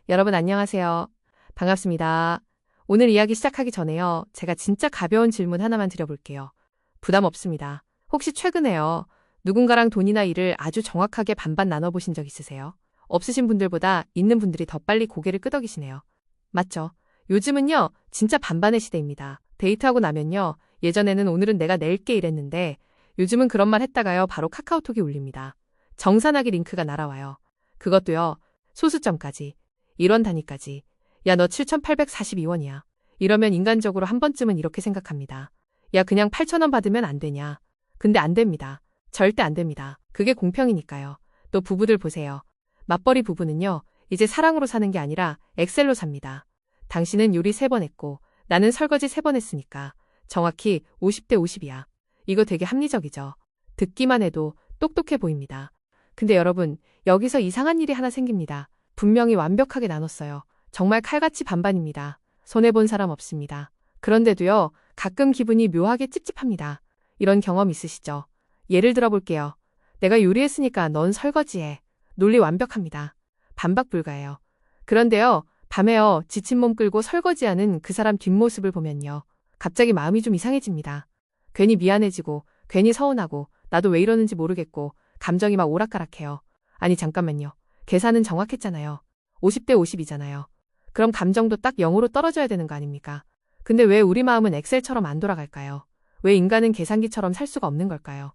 여러분 안녕하세요. 반갑습니다. 오늘 이야기 시작하기 전에요. 제가 진짜 가벼운 질문 하나만 드려볼게요. 부담 없습니다. 혹시 최근에요. 누군가랑 돈이나 일을 아주 정확하게 반반 나눠보신 적 있으세요? 없으신 분들보다 있는 분들이 더 빨리 고개를 끄덕이시네요. 맞죠? 요즘은요. 진짜 반반의 시대입니다. 데이트하고 나면요. 예전에는 오늘은 내가 낼게 이랬는데 요즘은 그런 말 했다가요. 바로 카카오톡이 울립니다. 정산하기 링크가 날아와요. 그것도요. 소수점까지. 1원 단위까지. 야, 너 7,842원이야. 이러면 인간적으로 한 번쯤은 이렇게 생각합니다. 야, 그냥 8,000원 받으면 안 되냐. 근데 안 됩니다. 절대 안 됩니다. 그게 공평이니까요. 또 부부들 보세요. 맞벌이 부부는요. 이제 사랑으로 사는 게 아니라 엑셀로 삽니다. 당신은 요리 3번 했고 나는 설거지 3번 했으니까 정확히 50대 50이야. 이거 되게 합리적이죠. 듣기만 해도 똑똑해 보입니다. 근데 여러분, 여기서 이상한 일이 하나 생깁니다. 분명히 완벽하게 나눴어요. 정말 칼같이 반반입니다. 손해본 사람 없습니다. 그런데도요, 가끔 기분이 묘하게 찝찝합니다. 이런 경험 있으시죠? 예를 들어볼게요. 내가 요리했으니까 넌 설거지해. 논리 완벽합니다. 반박 불가해요. 그런데요, 밤에요, 지친 몸 끌고 설거지하는 그 사람 뒷모습을 보면요. 갑자기 마음이 좀 이상해집니다. 괜히 미안해지고, 괜히 서운하고, 나도 왜 이러는지 모르겠고, 감정이 막 오락가락해요. 아니 잠깐만요. 계산은 정확했잖아요. 50대 50이잖아요. 그럼 감정도 딱 0으로 떨어져야 되는 거 아닙니까? 근데 왜 우리 마음은 엑셀처럼 안 돌아갈까요? 왜 인간은 계산기처럼 살 수가 없는 걸까요?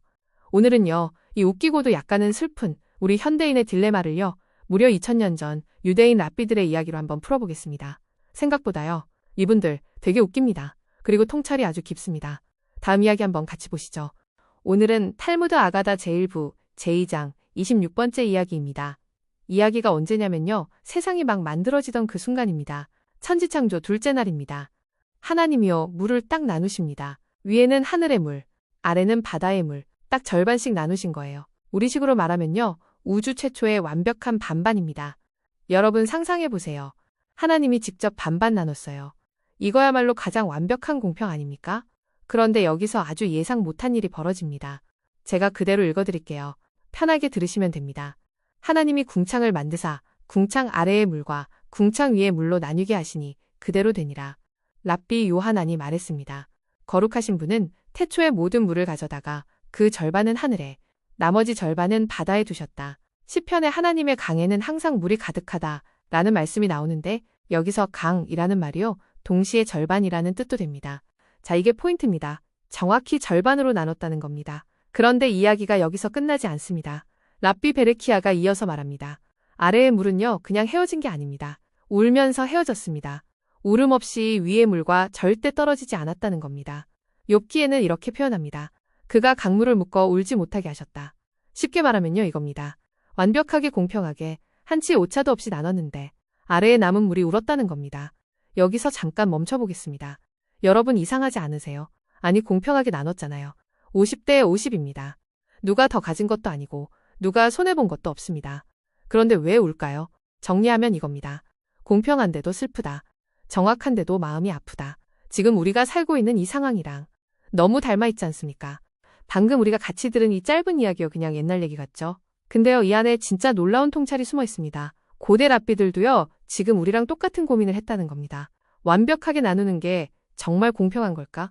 오늘은요. 이 웃기고도 약간은 슬픈 우리 현대인의 딜레마를요. 무려 2000년 전 유대인 랍비들의 이야기로 한번 풀어보겠습니다. 생각보다요. 이분들 되게 웃깁니다. 그리고 통찰이 아주 깊습니다. 다음 이야기 한번 같이 보시죠. 오늘은 탈무드 아가다 제1부 제2장 26번째 이야기입니다. 이야기가 언제냐면요. 세상이 막 만들어지던 그 순간입니다. 천지창조 둘째 날입니다. 하나님이요. 물을 딱 나누십니다. 위에는 하늘의 물, 아래는 바다의 물, 딱 절반씩 나누신 거예요. 우리식으로 말하면요. 우주 최초의 완벽한 반반입니다. 여러분 상상해보세요. 하나님이 직접 반반 나눴어요. 이거야말로 가장 완벽한 공평 아닙니까? 그런데 여기서 아주 예상 못한 일이 벌어집니다. 제가 그대로 읽어드릴게요. 편하게 들으시면 됩니다. 하나님이 궁창을 만드사 궁창 아래의 물과 궁창 위의 물로 나뉘게 하시니 그대로 되니라. 랍비 요하난이 말했습니다. 거룩하신 분은 태초의 모든 물을 가져다가 그 절반은 하늘에, 나머지 절반은 바다에 두셨다. 시편의 하나님의 강에는 항상 물이 가득하다 라는 말씀이 나오는데 여기서 강이라는 말이요. 동시에 절반이라는 뜻도 됩니다. 자, 이게 포인트입니다. 정확히 절반으로 나눴다는 겁니다. 그런데 이야기가 여기서 끝나지 않습니다. 랍비 베르키아가 이어서 말합니다. 아래의 물은요, 그냥 헤어진 게 아닙니다. 울면서 헤어졌습니다. 울음 없이 위의 물과 절대 떨어지지 않았다는 겁니다. 욥기에는 이렇게 표현합니다. 그가 강물을 묶어 울지 못하게 하셨다. 쉽게 말하면요, 이겁니다. 완벽하게 공평하게 한치 오차도 없이 나눴는데 아래에 남은 물이 울었다는 겁니다. 여기서 잠깐 멈춰보겠습니다. 여러분 이상하지 않으세요? 아니 공평하게 나눴잖아요. 50대 50입니다. 누가 더 가진 것도 아니고 누가 손해본 것도 없습니다. 그런데 왜 울까요? 정리하면 이겁니다. 공평한데도 슬프다. 정확한데도 마음이 아프다. 지금 우리가 살고 있는 이 상황이랑 너무 닮아있지 않습니까? 방금 우리가 같이 들은 이 짧은 이야기요. 그냥 옛날 얘기 같죠? 근데요. 이 안에 진짜 놀라운 통찰이 숨어 있습니다. 고대 랍비들도요. 지금 우리랑 똑같은 고민을 했다는 겁니다. 완벽하게 나누는 게 정말 공평한 걸까?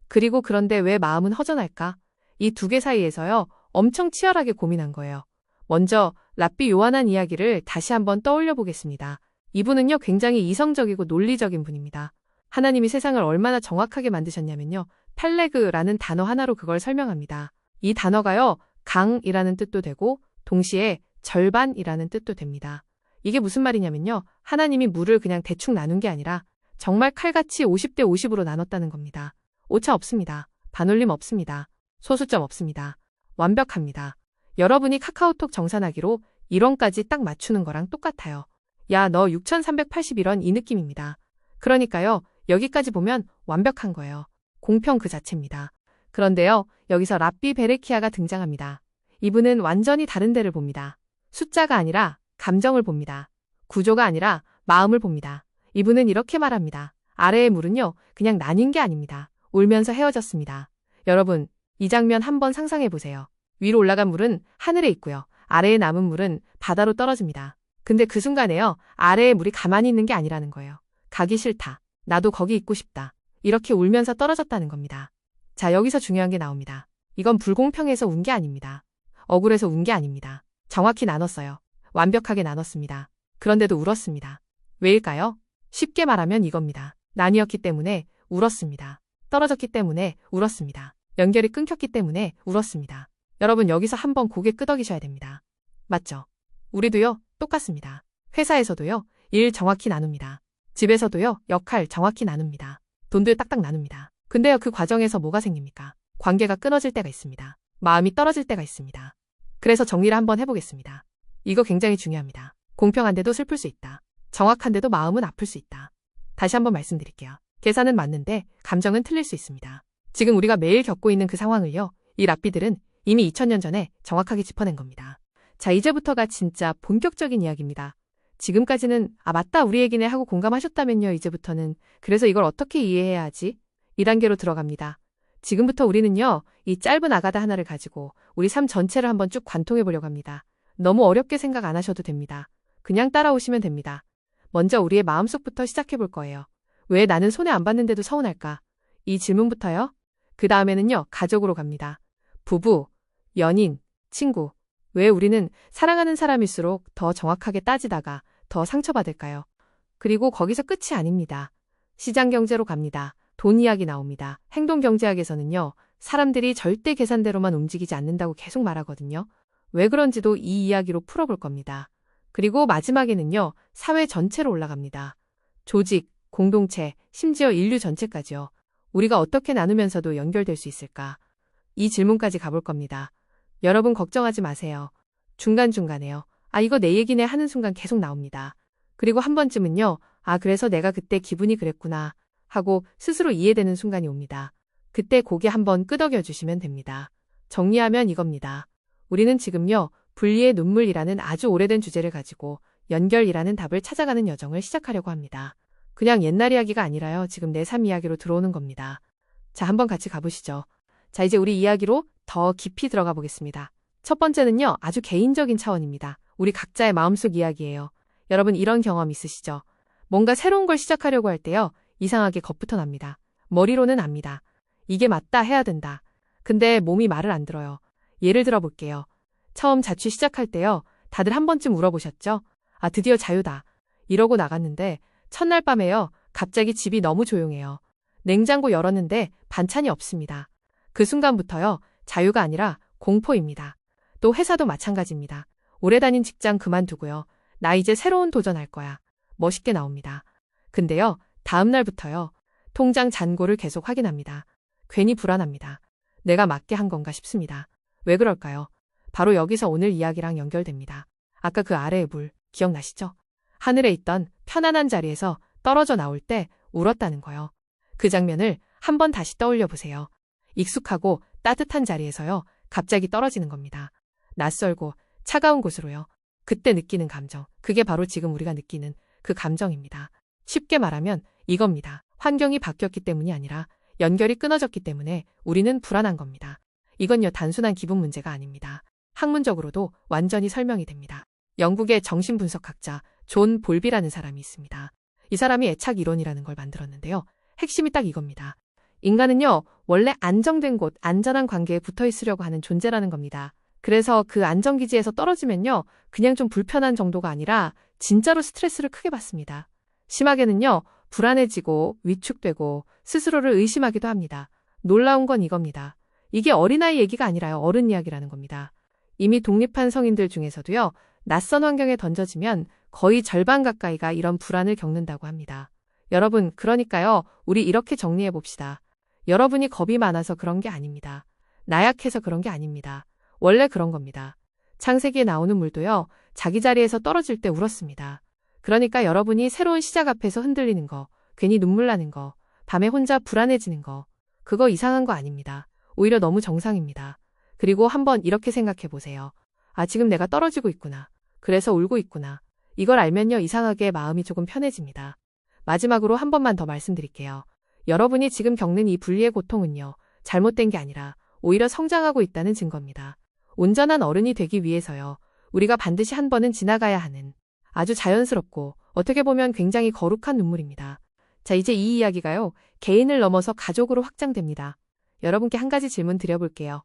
그리고 그런데 왜 마음은 허전할까? 이 두 개 사이에서요. 엄청 치열하게 고민한 거예요. 먼저 랍비 요하난 이야기를 다시 한번 떠올려 보겠습니다. 이분은요. 굉장히 이성적이고 논리적인 분입니다. 하나님이 세상을 얼마나 정확하게 만드셨냐면요. 펠레그라는 단어 하나로 그걸 설명합니다. 이 단어가요. 강이라는 뜻도 되고 동시에 절반이라는 뜻도 됩니다. 이게 무슨 말이냐면요. 하나님이 물을 그냥 대충 나눈 게 아니라 정말 칼같이 50대 50으로 나눴다는 겁니다. 오차 없습니다. 반올림 없습니다. 소수점 없습니다. 완벽합니다. 여러분이 카카오톡 정산하기로 1원까지 딱 맞추는 거랑 똑같아요. 야, 너 6,381원 이 느낌입니다. 그러니까요. 여기까지 보면 완벽한 거예요. 공평 그 자체입니다. 그런데요. 여기서 랍비 베레키아가 등장합니다. 이분은 완전히 다른 데를 봅니다. 숫자가 아니라 감정을 봅니다. 구조가 아니라 마음을 봅니다. 이분은 이렇게 말합니다. 아래의 물은요. 그냥 나뉜 게 아닙니다. 울면서 헤어졌습니다. 여러분, 이 장면 한번 상상해 보세요. 위로 올라간 물은 하늘에 있고요. 아래에 남은 물은 바다로 떨어집니다. 근데 그 순간에요. 아래에 물이 가만히 있는 게 아니라는 거예요. 가기 싫다. 나도 거기 있고 싶다. 이렇게 울면서 떨어졌다는 겁니다. 자, 여기서 중요한 게 나옵니다. 이건 불공평해서 운 게 아닙니다. 억울해서 운 게 아닙니다. 정확히 나눴어요. 완벽하게 나눴습니다. 그런데도 울었습니다. 왜일까요? 쉽게 말하면 이겁니다. 나뉘었기 때문에 울었습니다. 떨어졌기 때문에 울었습니다. 연결이 끊겼기 때문에 울었습니다. 여러분, 여기서 한번 고개 끄덕이셔야 됩니다. 맞죠? 우리도요, 똑같습니다. 회사에서도요, 일 정확히 나눕니다. 집에서도요, 역할 정확히 나눕니다. 돈도 딱딱 나눕니다. 근데요, 그 과정에서 뭐가 생깁니까? 관계가 끊어질 때가 있습니다. 마음이 떨어질 때가 있습니다. 그래서 정리를 한번 해보겠습니다. 이거 굉장히 중요합니다. 공평한데도 슬플 수 있다. 정확한데도 마음은 아플 수 있다. 다시 한번 말씀드릴게요. 계산은 맞는데 감정은 틀릴 수 있습니다. 지금 우리가 매일 겪고 있는 그 상황을요, 이 랍비들은 이미 2000년 전에 정확하게 짚어낸 겁니다. 자, 이제부터가 진짜 본격적인 이야기입니다. 지금까지는 맞다, 우리 얘기네 하고 공감하셨다면요, 이제부터는 그래서 이걸 어떻게 이해해야 하지? 2단계로 들어갑니다. 지금부터 우리는요, 이 짧은 아가다 하나를 가지고 우리 삶 전체를 한번 쭉 관통해 보려고 합니다. 너무 어렵게 생각 안 하셔도 됩니다. 그냥 따라오시면 됩니다. 먼저 우리의 마음속부터 시작해 볼 거예요. 왜 나는 손해 안 받는데도 서운할까? 이 질문부터요. 그 다음에는요, 가족으로 갑니다. 부부, 연인, 친구. 왜 우리는 사랑하는 사람일수록 더 정확하게 따지다가 더 상처받을까요? 그리고 거기서 끝이 아닙니다. 시장 경제로 갑니다. 돈 이야기 나옵니다. 행동경제학에서는요, 사람들이 절대 계산대로만 움직이지 않는다고 계속 말하거든요. 왜 그런지도 이 이야기로 풀어볼 겁니다. 그리고 마지막에는요, 사회 전체로 올라갑니다. 조직, 공동체, 심지어 인류 전체까지요. 우리가 어떻게 나누면서도 연결될 수 있을까? 이 질문까지 가볼 겁니다. 여러분 걱정하지 마세요. 중간중간에요. 이거 내 얘기네 하는 순간 계속 나옵니다. 그리고 한 번쯤은요, 그래서 내가 그때 기분이 그랬구나 하고 스스로 이해되는 순간이 옵니다. 그때 고개 한번 끄덕여 주시면 됩니다. 정리하면 이겁니다. 우리는 지금요, 분리의 눈물이라는 아주 오래된 주제를 가지고 연결이라는 답을 찾아가는 여정을 시작하려고 합니다. 그냥 옛날 이야기가 아니라요, 지금 내 삶 이야기로 들어오는 겁니다. 자, 한번 같이 가보시죠. 자, 이제 우리 이야기로 더 깊이 들어가 보겠습니다. 첫 번째는요, 아주 개인적인 차원입니다. 우리 각자의 마음속 이야기예요. 여러분 이런 경험 있으시죠? 뭔가 새로운 걸 시작하려고 할 때요, 이상하게 겁부터 납니다. 머리로는 압니다. 이게 맞다, 해야 된다. 근데 몸이 말을 안 들어요. 예를 들어 볼게요. 처음 자취 시작할 때요, 다들 한 번쯤 울어보셨죠? 드디어 자유다. 이러고 나갔는데 첫날 밤에요, 갑자기 집이 너무 조용해요. 냉장고 열었는데 반찬이 없습니다. 그 순간부터요, 자유가 아니라 공포입니다. 또 회사도 마찬가지입니다. 오래 다닌 직장 그만두고요. 나 이제 새로운 도전할 거야. 멋있게 나옵니다. 근데요, 다음 날부터요, 통장 잔고를 계속 확인합니다. 괜히 불안합니다. 내가 맞게 한 건가 싶습니다. 왜 그럴까요? 바로 여기서 오늘 이야기랑 연결됩니다. 아까 그 아래의 물, 기억나시죠? 하늘에 있던 편안한 자리에서 떨어져 나올 때 울었다는 거요. 그 장면을 한번 다시 떠올려 보세요. 익숙하고 따뜻한 자리에서요, 갑자기 떨어지는 겁니다. 낯설고 차가운 곳으로요. 그때 느끼는 감정, 그게 바로 지금 우리가 느끼는 그 감정입니다. 쉽게 말하면 이겁니다. 환경이 바뀌었기 때문이 아니라 연결이 끊어졌기 때문에 우리는 불안한 겁니다. 이건요, 단순한 기분 문제가 아닙니다. 학문적으로도 완전히 설명이 됩니다. 영국의 정신분석학자 존 볼비라는 사람이 있습니다. 이 사람이 애착 이론이라는 걸 만들었는데요. 핵심이 딱 이겁니다. 인간은요, 원래 안정된 곳, 안전한 관계에 붙어 있으려고 하는 존재라는 겁니다. 그래서 그 안정기지에서 떨어지면요, 그냥 좀 불편한 정도가 아니라 진짜로 스트레스를 크게 받습니다. 심하게는요, 불안해지고 위축되고 스스로를 의심하기도 합니다. 놀라운 건 이겁니다. 이게 어린아이 얘기가 아니라요, 어른 이야기라는 겁니다. 이미 독립한 성인들 중에서도요, 낯선 환경에 던져지면 거의 절반 가까이가 이런 불안을 겪는다고 합니다. 여러분, 그러니까요, 우리 이렇게 정리해 봅시다. 여러분이 겁이 많아서 그런 게 아닙니다. 나약해서 그런 게 아닙니다. 원래 그런 겁니다. 창세기에 나오는 물도요, 자기 자리에서 떨어질 때 울었습니다. 그러니까 여러분이 새로운 시작 앞에서 흔들리는 거, 괜히 눈물 나는 거, 밤에 혼자 불안해지는 거, 그거 이상한 거 아닙니다. 오히려 너무 정상입니다. 그리고 한번 이렇게 생각해 보세요. 지금 내가 떨어지고 있구나. 그래서 울고 있구나. 이걸 알면요, 이상하게 마음이 조금 편해집니다. 마지막으로 한 번만 더 말씀드릴게요. 여러분이 지금 겪는 이 분리의 고통은요, 잘못된 게 아니라 오히려 성장하고 있다는 증거입니다. 온전한 어른이 되기 위해서요, 우리가 반드시 한 번은 지나가야 하는 아주 자연스럽고 어떻게 보면 굉장히 거룩한 눈물입니다. 자, 이제 이 이야기가요, 개인을 넘어서 가족으로 확장됩니다. 여러분께 한 가지 질문 드려볼게요.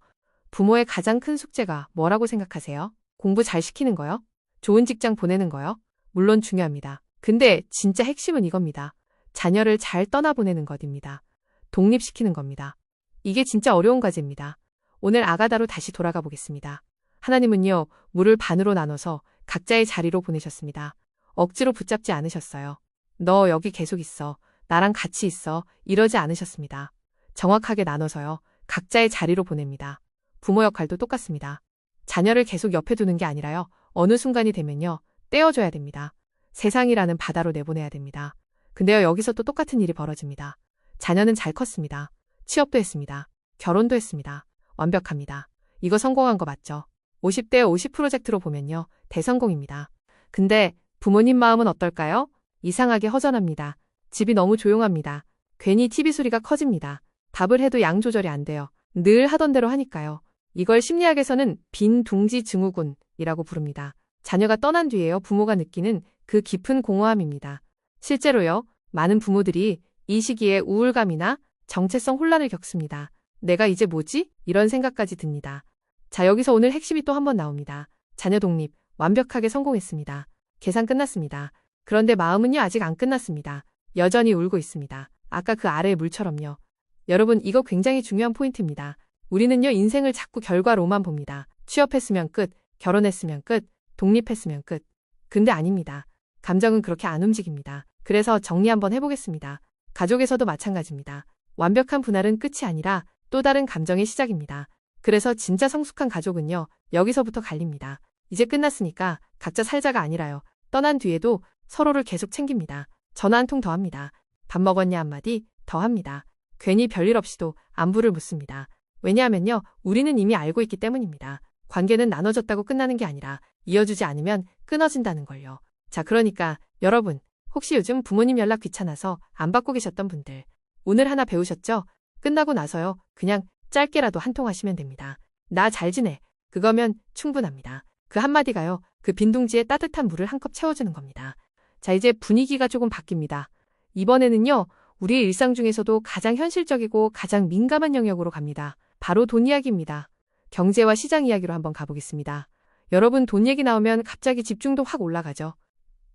부모의 가장 큰 숙제가 뭐라고 생각하세요? 공부 잘 시키는 거요? 좋은 직장 보내는 거요? 물론 중요합니다. 근데 진짜 핵심은 이겁니다. 자녀를 잘 떠나보내는 것입니다. 독립시키는 겁니다. 이게 진짜 어려운 과제입니다. 오늘 아가다로 다시 돌아가 보겠습니다. 하나님은요, 물을 반으로 나눠서 각자의 자리로 보내셨습니다. 억지로 붙잡지 않으셨어요. 너 여기 계속 있어. 나랑 같이 있어. 이러지 않으셨습니다. 정확하게 나눠서요, 각자의 자리로 보냅니다. 부모 역할도 똑같습니다. 자녀를 계속 옆에 두는 게 아니라요, 어느 순간이 되면요, 떼어줘야 됩니다. 세상이라는 바다로 내보내야 됩니다. 근데요, 여기서 또 똑같은 일이 벌어집니다. 자녀는 잘 컸습니다. 취업도 했습니다. 결혼도 했습니다. 완벽합니다. 이거 성공한 거 맞죠? 50대 50 프로젝트로 보면요, 대성공입니다. 근데 부모님 마음은 어떨까요? 이상하게 허전합니다. 집이 너무 조용합니다. 괜히 TV 소리가 커집니다. 답을 해도 양 조절이 안 돼요. 늘 하던 대로 하니까요. 이걸 심리학에서는 빈둥지 증후군이라고 부릅니다. 자녀가 떠난 뒤에요, 부모가 느끼는 그 깊은 공허함입니다. 실제로요, 많은 부모들이 이 시기에 우울감이나 정체성 혼란을 겪습니다. 내가 이제 뭐지? 이런 생각까지 듭니다. 자, 여기서 오늘 핵심이 또 한 번 나옵니다. 자녀 독립, 완벽하게 성공했습니다. 계산 끝났습니다. 그런데 마음은요, 아직 안 끝났습니다. 여전히 울고 있습니다. 아까 그 아래의 물처럼요. 여러분, 이거 굉장히 중요한 포인트입니다. 우리는요, 인생을 자꾸 결과로만 봅니다. 취업했으면 끝, 결혼했으면 끝, 독립했으면 끝. 근데 아닙니다. 감정은 그렇게 안 움직입니다. 그래서 정리 한번 해보겠습니다. 가족에서도 마찬가지입니다. 완벽한 분할은 끝이 아니라 또 다른 감정의 시작입니다. 그래서 진짜 성숙한 가족은요, 여기서부터 갈립니다. 이제 끝났으니까 각자 살자가 아니라요, 떠난 뒤에도 서로를 계속 챙깁니다. 전화 한 통 더 합니다. 밥 먹었냐 한마디 더 합니다. 괜히 별일 없이도 안부를 묻습니다. 왜냐하면요, 우리는 이미 알고 있기 때문입니다. 관계는 나눠졌다고 끝나는 게 아니라 이어주지 않으면 끊어진다는 걸요. 자, 그러니까 여러분, 혹시 요즘 부모님 연락 귀찮아서 안 받고 계셨던 분들, 오늘 하나 배우셨죠? 끝나고 나서요, 그냥 짧게라도 한 통 하시면 됩니다. 나 잘 지내. 그거면 충분합니다. 그 한마디가요, 그 빈둥지에 따뜻한 물을 한 컵 채워주는 겁니다. 자, 이제 분위기가 조금 바뀝니다. 이번에는요, 우리의 일상 중에서도 가장 현실적이고 가장 민감한 영역으로 갑니다. 바로 돈 이야기입니다. 경제와 시장 이야기로 한번 가보겠습니다. 여러분, 돈 얘기 나오면 갑자기 집중도 확 올라가죠?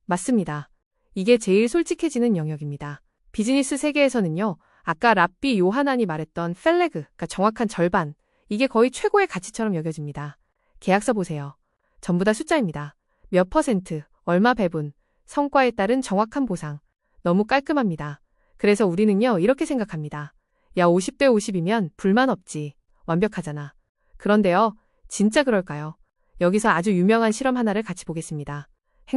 맞습니다. 이게 제일 솔직해지는 영역입니다. 비즈니스 세계에서는요, 아까 랍비 요하난이 말했던 펠레그가 정확한 절반, 이게 거의 최고의 가치처럼 여겨집니다. 계약서 보세요. 전부 다 숫자입니다. 몇 퍼센트, 얼마 배분, 성과에 따른 정확한 보상. 너무 깔끔합니다. 그래서 우리는요, 이렇게 생각합니다. 야, 50대 50이면 불만 없지. 완벽하잖아. 그런데요, 진짜 그럴까요? 여기서 아주 유명한 실험 하나를 같이 보겠습니다.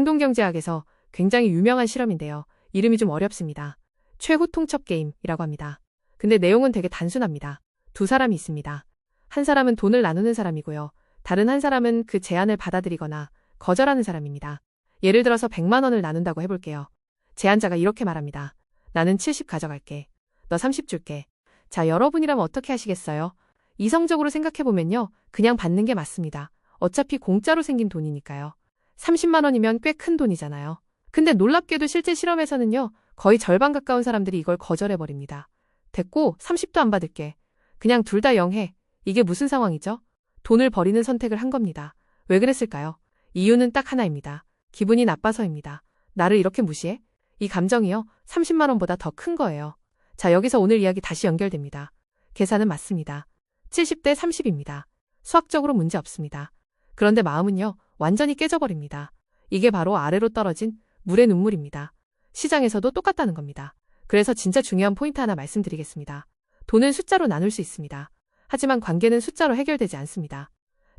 행동경제학에서 굉장히 유명한 실험인데요. 이름이 좀 어렵습니다. 최후 통첩 게임이라고 합니다. 근데 내용은 되게 단순합니다. 두 사람이 있습니다. 한 사람은 돈을 나누는 사람이고요. 다른 한 사람은 그 제안을 받아들이거나 거절하는 사람입니다. 예를 들어서 100만 원을 나눈다고 해볼게요. 제안자가 이렇게 말합니다. 나는 70 가져갈게. 너 30 줄게. 자, 여러분이라면 어떻게 하시겠어요? 이성적으로 생각해보면요, 그냥 받는 게 맞습니다. 어차피 공짜로 생긴 돈이니까요. 30만 원이면 꽤 큰 돈이잖아요. 근데 놀랍게도 실제 실험에서는요, 거의 절반 가까운 사람들이 이걸 거절해버립니다. 됐고, 30도 안 받을게. 그냥 둘 다 0해. 이게 무슨 상황이죠? 돈을 버리는 선택을 한 겁니다. 왜 그랬을까요? 이유는 딱 하나입니다. 기분이 나빠서입니다. 나를 이렇게 무시해? 이 감정이요, 30만 원보다 더 큰 거예요. 자, 여기서 오늘 이야기 다시 연결됩니다. 계산은 맞습니다. 70대 30입니다. 수학적으로 문제 없습니다. 그런데 마음은요, 완전히 깨져버립니다. 이게 바로 아래로 떨어진 물의 눈물입니다. 시장에서도 똑같다는 겁니다. 그래서 진짜 중요한 포인트 하나 말씀드리겠습니다. 돈은 숫자로 나눌 수 있습니다. 하지만 관계는 숫자로 해결되지 않습니다.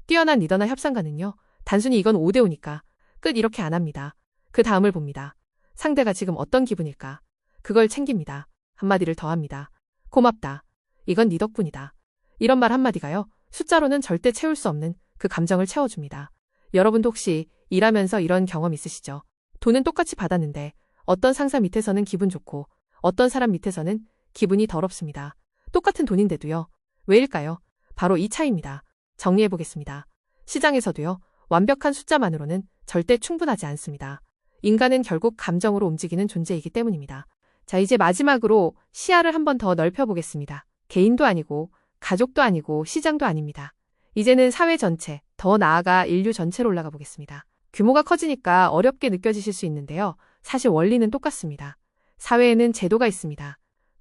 뛰어난 리더나 협상가는요, 단순히 이건 5대 5니까 끝 이렇게 안 합니다. 그 다음을 봅니다. 상대가 지금 어떤 기분일까? 그걸 챙깁니다. 한마디를 더 합니다. 고맙다. 이건 네 덕분이다. 이런 말 한마디가요, 숫자로는 절대 채울 수 없는 그 감정을 채워줍니다. 여러분도 혹시 일하면서 이런 경험 있으시죠? 돈은 똑같이 받았는데 어떤 상사 밑에서는 기분 좋고 어떤 사람 밑에서는 기분이 더럽습니다. 똑같은 돈인데도요. 왜일까요? 바로 이 차이입니다. 정리해보겠습니다. 시장에서도요, 완벽한 숫자만으로는 절대 충분하지 않습니다. 인간은 결국 감정으로 움직이는 존재이기 때문입니다. 자, 이제 마지막으로 시야를 한번 더 넓혀보겠습니다. 개인도 아니고, 가족도 아니고, 시장도 아닙니다. 이제는 사회 전체, 더 나아가 인류 전체로 올라가 보겠습니다. 규모가 커지니까 어렵게 느껴지실 수 있는데요. 사실 원리는 똑같습니다. 사회에는 제도가 있습니다.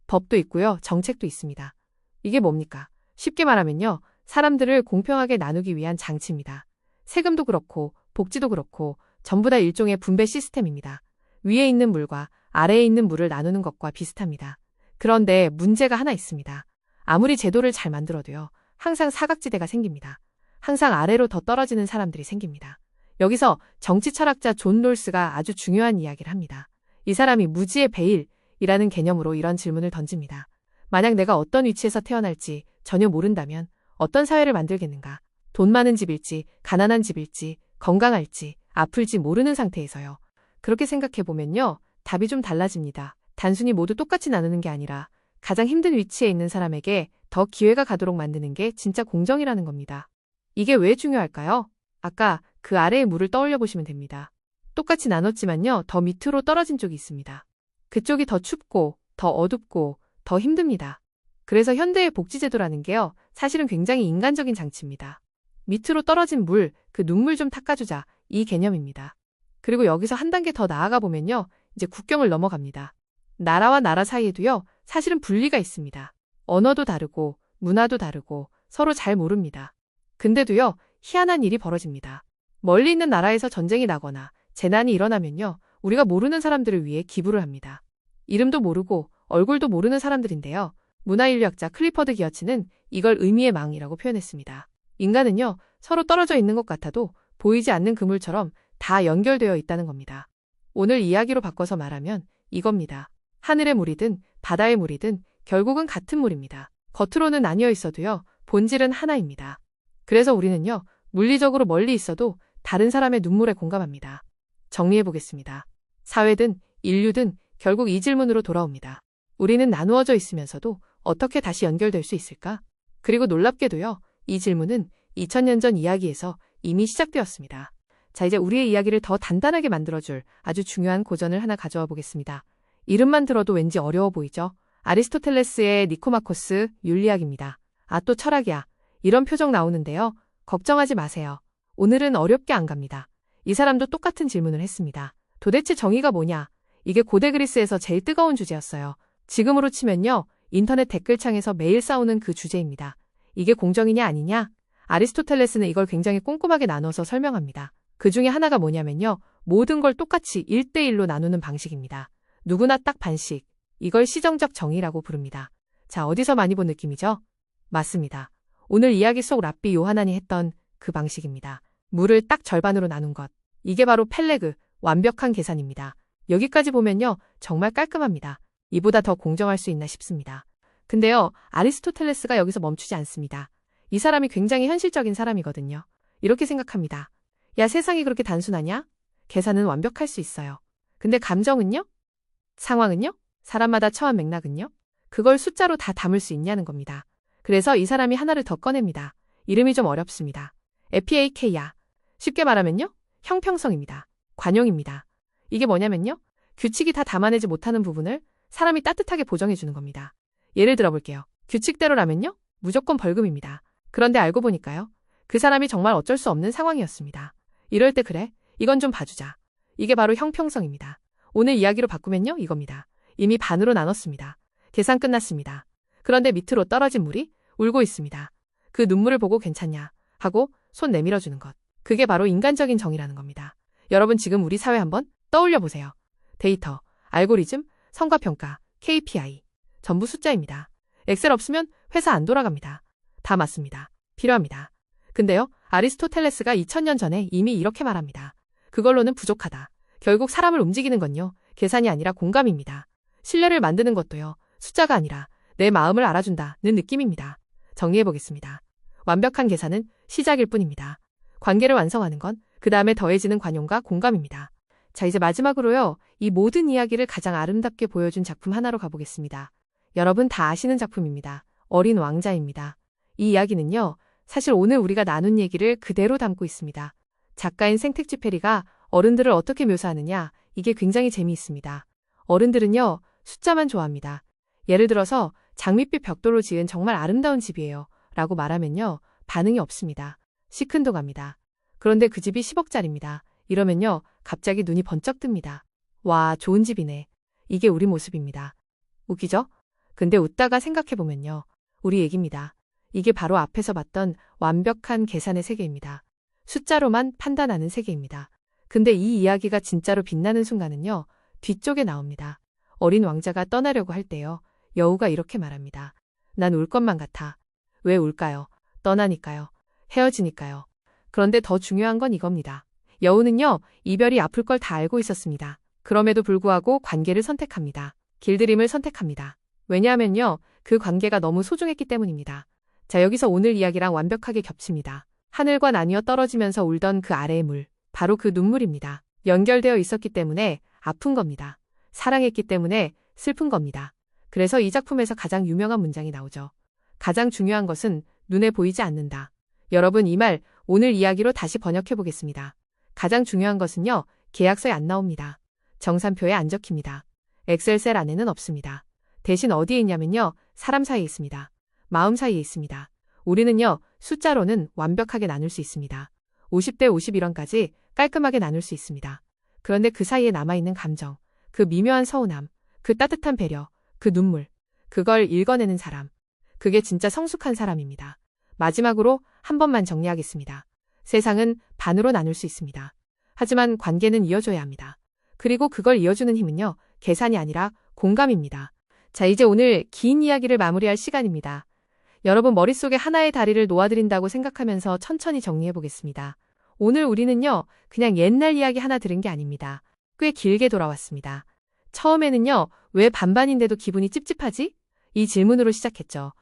법도 있고요. 정책도 있습니다. 이게 뭡니까? 쉽게 말하면요. 사람들을 공평하게 나누기 위한 장치입니다. 세금도 그렇고 복지도 그렇고 전부 다 일종의 분배 시스템입니다. 위에 있는 물과 아래에 있는 물을 나누는 것과 비슷합니다. 그런데 문제가 하나 있습니다. 아무리 제도를 잘 만들어도요. 항상 사각지대가 생깁니다. 항상 아래로 더 떨어지는 사람들이 생깁니다. 여기서 정치 철학자 존 롤스가 아주 중요한 이야기를 합니다. 이 사람이 무지의 베일이라는 개념으로 이런 질문을 던집니다. 만약 내가 어떤 위치에서 태어날지 전혀 모른다면 어떤 사회를 만들겠는가? 돈 많은 집일지, 가난한 집일지, 건강할지, 아플지 모르는 상태에서요. 그렇게 생각해보면요. 답이 좀 달라집니다. 단순히 모두 똑같이 나누는 게 아니라 가장 힘든 위치에 있는 사람에게 더 기회가 가도록 만드는 게 진짜 공정이라는 겁니다. 이게 왜 중요할까요? 아까 그 아래의 물을 떠올려 보시면 됩니다. 똑같이 나눴지만요. 더 밑으로 떨어진 쪽이 있습니다. 그쪽이 더 춥고, 더 어둡고, 더 힘듭니다. 그래서 현대의 복지제도라는 게요. 사실은 굉장히 인간적인 장치입니다. 밑으로 떨어진 물, 그 눈물 좀 닦아주자. 이 개념입니다. 그리고 여기서 한 단계 더 나아가 보면요. 이제 국경을 넘어갑니다. 나라와 나라 사이에도요. 사실은 분리가 있습니다. 언어도 다르고, 문화도 다르고, 서로 잘 모릅니다. 근데도요. 희한한 일이 벌어집니다. 멀리 있는 나라에서 전쟁이 나거나 재난이 일어나면요. 우리가 모르는 사람들을 위해 기부를 합니다. 이름도 모르고 얼굴도 모르는 사람들인데요. 문화인류학자 클리퍼드 기어츠는 이걸 의미의 망이라고 표현했습니다. 인간은요. 서로 떨어져 있는 것 같아도 보이지 않는 그물처럼 다 연결되어 있다는 겁니다. 오늘 이야기로 바꿔서 말하면 이겁니다. 하늘의 물이든 바다의 물이든 결국은 같은 물입니다. 겉으로는 나뉘어 있어도요. 본질은 하나입니다. 그래서 우리는요. 물리적으로 멀리 있어도 다른 사람의 눈물에 공감합니다. 정리해보겠습니다. 사회든 인류든 결국 이 질문으로 돌아옵니다. 우리는 나누어져 있으면서도 어떻게 다시 연결될 수 있을까? 그리고 놀랍게도요. 이 질문은 2000년 전 이야기에서 이미 시작되었습니다. 자, 이제 우리의 이야기를 더 단단하게 만들어줄 아주 중요한 고전을 하나 가져와 보겠습니다. 이름만 들어도 왠지 어려워 보이죠? 아리스토텔레스의 니코마코스 윤리학입니다. 아, 또 철학이야. 이런 표정 나오는데요. 걱정하지 마세요. 오늘은 어렵게 안 갑니다. 이 사람도 똑같은 질문을 했습니다. 도대체 정의가 뭐냐? 이게 고대 그리스에서 제일 뜨거운 주제였어요. 지금으로 치면요. 인터넷 댓글창에서 매일 싸우는 그 주제입니다. 이게 공정이냐 아니냐? 아리스토텔레스는 이걸 굉장히 꼼꼼하게 나눠서 설명합니다. 그 중에 하나가 뭐냐면요. 모든 걸 똑같이 1대1로 나누는 방식입니다. 누구나 딱 반씩. 이걸 시정적 정의라고 부릅니다. 자, 어디서 많이 본 느낌이죠? 맞습니다. 오늘 이야기 속 랍비 요하난이 했던 그 방식입니다. 물을 딱 절반으로 나눈 것. 이게 바로 펠레그, 완벽한 계산입니다. 여기까지 보면요. 정말 깔끔합니다. 이보다 더 공정할 수 있나 싶습니다. 근데요. 아리스토텔레스가 여기서 멈추지 않습니다. 이 사람이 굉장히 현실적인 사람이거든요. 이렇게 생각합니다. 야, 세상이 그렇게 단순하냐? 계산은 완벽할 수 있어요. 근데 감정은요? 상황은요? 사람마다 처한 맥락은요? 그걸 숫자로 다 담을 수 있냐는 겁니다. 그래서 이 사람이 하나를 더 꺼냅니다. 이름이 좀 어렵습니다. FAK야. 쉽게 말하면요. 형평성입니다. 관용입니다. 이게 뭐냐면요. 규칙이 다 담아내지 못하는 부분을 사람이 따뜻하게 보정해주는 겁니다. 예를 들어볼게요. 규칙대로라면요. 무조건 벌금입니다. 그런데 알고 보니까요. 그 사람이 정말 어쩔 수 없는 상황이었습니다. 이럴 때 그래. 이건 좀 봐주자. 이게 바로 형평성입니다. 오늘 이야기로 바꾸면요. 이겁니다. 이미 반으로 나눴습니다. 계산 끝났습니다. 그런데 밑으로 떨어진 물이 울고 있습니다. 그 눈물을 보고 괜찮냐 하고 손 내밀어주는 것. 그게 바로 인간적인 정의라는 겁니다. 여러분 지금 우리 사회 한번 떠올려 보세요. 데이터, 알고리즘, 성과평가, KPI. 전부 숫자입니다. 엑셀 없으면 회사 안 돌아갑니다. 다 맞습니다. 필요합니다. 근데요. 아리스토텔레스가 2000년 전에 이미 이렇게 말합니다. 그걸로는 부족하다. 결국 사람을 움직이는 건요. 계산이 아니라 공감입니다. 신뢰를 만드는 것도요. 숫자가 아니라 내 마음을 알아준다는 느낌입니다. 정리해보겠습니다. 완벽한 계산은 시작일 뿐입니다. 관계를 완성하는 건 그 다음에 더해지는 관용과 공감입니다. 자, 이제 마지막으로요. 이 모든 이야기를 가장 아름답게 보여준 작품 하나로 가보겠습니다. 여러분 다 아시는 작품입니다. 어린 왕자입니다. 이 이야기는요. 사실 오늘 우리가 나눈 얘기를 그대로 담고 있습니다. 작가인 생텍쥐페리가 어른들을 어떻게 묘사하느냐 이게 굉장히 재미있습니다. 어른들은요, 숫자만 좋아합니다. 예를 들어서 장밋빛 벽돌로 지은 정말 아름다운 집이에요. 라고 말하면요, 반응이 없습니다. 시큰둥합니다. 그런데 그 집이 10억짜리입니다. 이러면요, 갑자기 눈이 번쩍 뜹니다. 와, 좋은 집이네. 이게 우리 모습입니다. 웃기죠? 근데 웃다가 생각해보면요, 우리 얘기입니다. 이게 바로 앞에서 봤던 완벽한 계산의 세계입니다. 숫자로만 판단하는 세계입니다. 근데 이 이야기가 진짜로 빛나는 순간은요, 뒤쪽에 나옵니다. 어린 왕자가 떠나려고 할 때요, 여우가 이렇게 말합니다. 난 울 것만 같아. 왜 울까요? 떠나니까요. 헤어지니까요. 그런데 더 중요한 건 이겁니다. 여우는요, 이별이 아플 걸 다 알고 있었습니다. 그럼에도 불구하고 관계를 선택합니다. 길들임을 선택합니다. 왜냐하면요, 그 관계가 너무 소중했기 때문입니다. 자, 여기서 오늘 이야기랑 완벽하게 겹칩니다. 하늘과 나뉘어 떨어지면서 울던 그 아래의 물, 바로 그 눈물입니다. 연결되어 있었기 때문에 아픈 겁니다. 사랑했기 때문에 슬픈 겁니다. 그래서 이 작품에서 가장 유명한 문장이 나오죠. 가장 중요한 것은 눈에 보이지 않는다. 여러분, 이 말 오늘 이야기로 다시 번역해 보겠습니다. 가장 중요한 것은요, 계약서에 안 나옵니다. 정산표에 안 적힙니다. 엑셀셀 안에는 없습니다. 대신 어디에 있냐면요, 사람 사이에 있습니다. 마음 사이에 있습니다. 우리는요, 숫자로는 완벽하게 나눌 수 있습니다. 50대 51원까지 깔끔하게 나눌 수 있습니다. 그런데 그 사이에 남아있는 감정, 그 미묘한 서운함, 그 따뜻한 배려, 그 눈물, 그걸 읽어내는 사람, 그게 진짜 성숙한 사람입니다. 마지막으로 한 번만 정리하겠습니다. 세상은 반으로 나눌 수 있습니다. 하지만 관계는 이어줘야 합니다. 그리고 그걸 이어주는 힘은요, 계산이 아니라 공감입니다. 자, 이제 오늘 긴 이야기를 마무리할 시간입니다. 여러분 머릿속에 하나의 다리를 놓아드린다고 생각하면서 천천히 정리해 보겠습니다. 오늘 우리는요, 그냥 옛날 이야기 하나 들은 게 아닙니다. 꽤 길게 돌아왔습니다. 처음에는요, 왜 반반인데도 기분이 찝찝하지? 이 질문으로 시작했죠.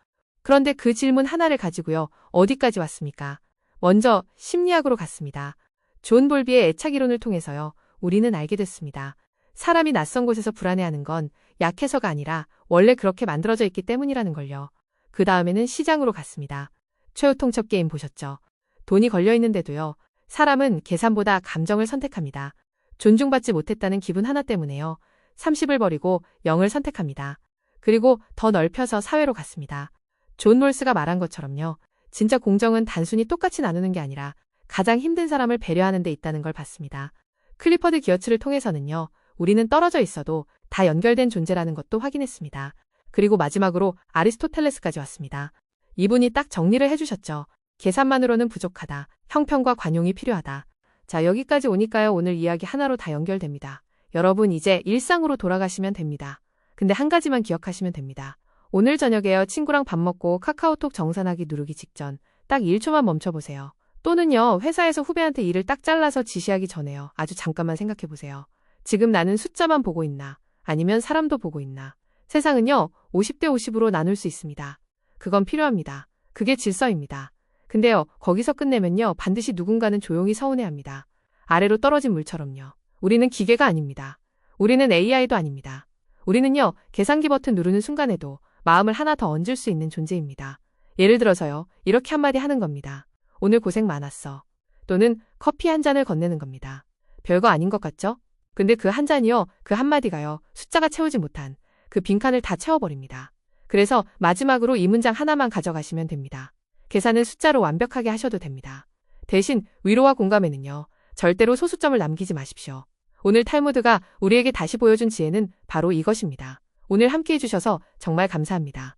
그런데 그 질문 하나를 가지고요, 어디까지 왔습니까? 먼저 심리학으로 갔습니다. 존 볼비의 애착 이론을 통해서요, 우리는 알게 됐습니다. 사람이 낯선 곳에서 불안해하는 건 약해서가 아니라 원래 그렇게 만들어져 있기 때문이라는 걸요. 그 다음에는 시장으로 갔습니다. 최후 통첩 게임 보셨죠? 돈이 걸려있는데도요, 사람은 계산보다 감정을 선택합니다. 존중받지 못했다는 기분 하나 때문에요. 30을 버리고 0을 선택합니다. 그리고 더 넓혀서 사회로 갔습니다. 존 롤스가 말한 것처럼요. 진짜 공정은 단순히 똑같이 나누는 게 아니라 가장 힘든 사람을 배려하는 데 있다는 걸 봤습니다. 클리퍼드 기어츠를 통해서는요. 우리는 떨어져 있어도 다 연결된 존재라는 것도 확인했습니다. 그리고 마지막으로 아리스토텔레스까지 왔습니다. 이분이 딱 정리를 해주셨죠. 계산만으로는 부족하다. 형평과 관용이 필요하다. 자, 여기까지 오니까요. 오늘 이야기 하나로 다 연결됩니다. 여러분 이제 일상으로 돌아가시면 됩니다. 근데 한 가지만 기억하시면 됩니다. 오늘 저녁에요. 친구랑 밥 먹고 카카오톡 정산하기 누르기 직전 딱 1초만 멈춰보세요. 또는요. 회사에서 후배한테 일을 딱 잘라서 지시하기 전에요. 아주 잠깐만 생각해보세요. 지금 나는 숫자만 보고 있나? 아니면 사람도 보고 있나? 세상은요. 50대 50으로 나눌 수 있습니다. 그건 필요합니다. 그게 질서입니다. 근데요. 거기서 끝내면요. 반드시 누군가는 조용히 서운해합니다. 아래로 떨어진 물처럼요. 우리는 기계가 아닙니다. 우리는 AI도 아닙니다. 우리는요. 계산기 버튼 누르는 순간에도 마음을 하나 더 얹을 수 있는 존재입니다. 예를 들어서요. 이렇게 한마디 하는 겁니다. 오늘 고생 많았어. 또는 커피 한 잔을 건네는 겁니다. 별거 아닌 것 같죠? 근데 그 한 잔이요. 그 한마디가요. 숫자가 채우지 못한 그 빈칸을 다 채워버립니다. 그래서 마지막으로 이 문장 하나만 가져가시면 됩니다. 계산은 숫자로 완벽하게 하셔도 됩니다. 대신 위로와 공감에는요. 절대로 소수점을 남기지 마십시오. 오늘 탈무드가 우리에게 다시 보여준 지혜는 바로 이것입니다. 오늘 함께 해주셔서 정말 감사합니다.